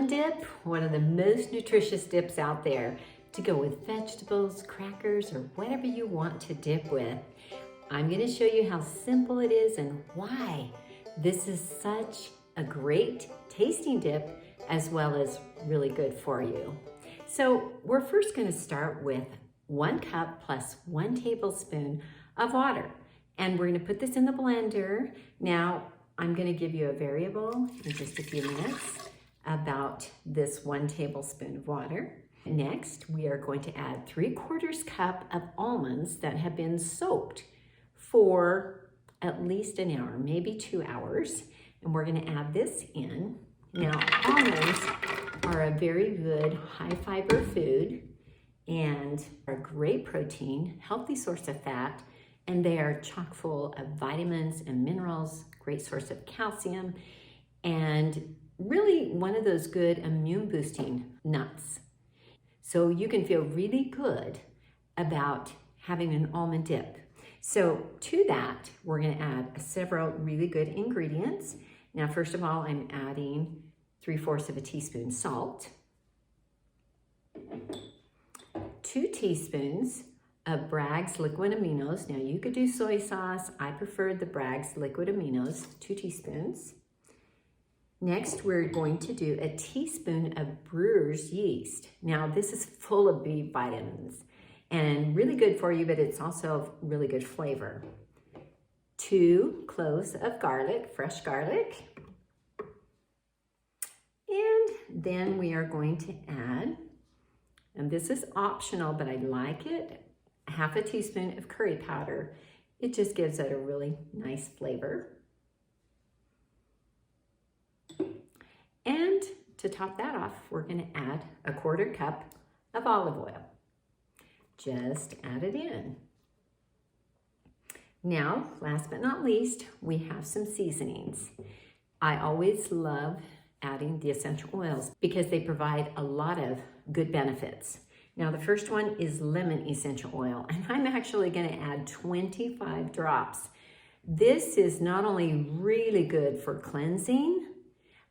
almond dip, one of the most nutritious dips out there, to go with vegetables, crackers, or whatever you want to dip with. I'm going to show you how simple it is and why this is such a great tasting dip as well as really good for you. So we're first going to start with 1 cup plus 1 tablespoon of water. And we're going to put this in the blender. Now, I'm going to give you a variable in just a few minutes about this 1 tablespoon of water. Next, we are going to add 3/4 cup of almonds that have been soaked for at least an hour, maybe 2 hours. And we're going to add this in. Now, almonds are a very good high fiber food and are a great protein, healthy source of fat, and they are chock full of vitamins and minerals, great source of calcium, and really one of those good immune boosting nuts. So you can feel really good about having an almond dip. So to that, we're gonna add several really good ingredients. Now, first of all, I'm adding 3/4 teaspoon salt, 2 teaspoons of Bragg's liquid aminos. Now you could do soy sauce. I preferred the Bragg's liquid aminos, 2 teaspoons. Next, we're going to do a teaspoon of brewer's yeast. Now this is full of B vitamins and really good for you, but it's also really good flavor. 2 cloves of garlic, fresh garlic. And then we are going to add, and this is optional, but I like it, 1/2 teaspoon of curry powder. It just gives it a really nice flavor. And to top that off, we're going to add 1/4 cup of olive oil. Just add it in. Now, last but not least, we have some seasonings. I always love adding the essential oils because they provide a lot of good benefits. Now, the first one is lemon essential oil, and I'm actually going to add 25 drops. This is not only really good for cleansing,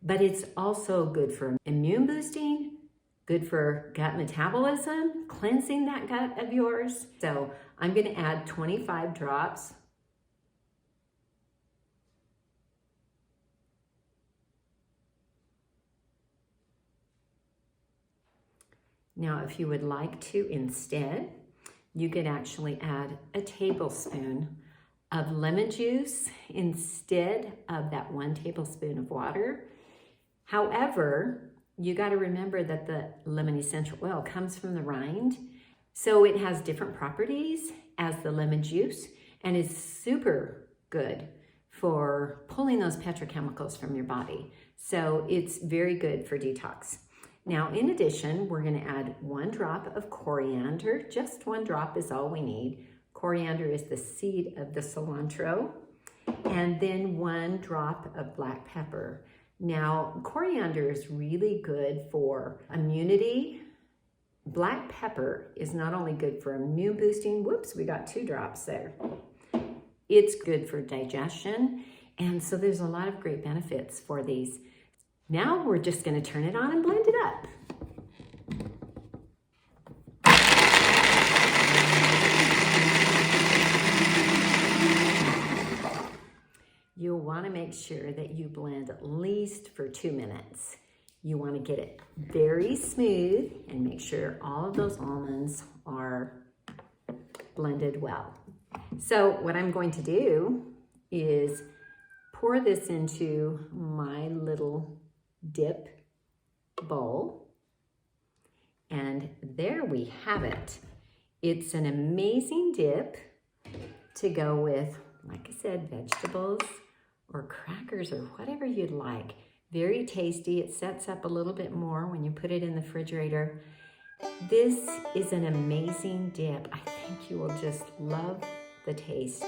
but it's also good for immune boosting, good for gut metabolism, cleansing that gut of yours. So I'm going to add 25 drops. Now, if you would like to instead, you could actually add a tablespoon of lemon juice instead of that 1 tablespoon of water. However, you got to remember that the lemon essential oil comes from the rind, so it has different properties as the lemon juice and is super good for pulling those petrochemicals from your body. So it's very good for detox. Now, in addition, we're going to add 1 drop of coriander. Just 1 drop is all we need. Coriander is the seed of the cilantro. And then 1 drop of black pepper. Now, coriander is really good for immunity. Black pepper is not only good for immune boosting. Whoops, we got 2 drops there. It's good for digestion. And so there's a lot of great benefits for these. Now we're just going to turn it on and blend it up. You'll want to make sure that you blend at least for 2 minutes. You want to get it very smooth and make sure all of those almonds are blended well. So what I'm going to do is pour this into my little dip bowl, and there we have it. It's an amazing dip to go with, like I said, vegetables or crackers or whatever you'd like. Very tasty. It sets up a little bit more when you put it in the refrigerator. This is an amazing dip. I think you will just love the taste.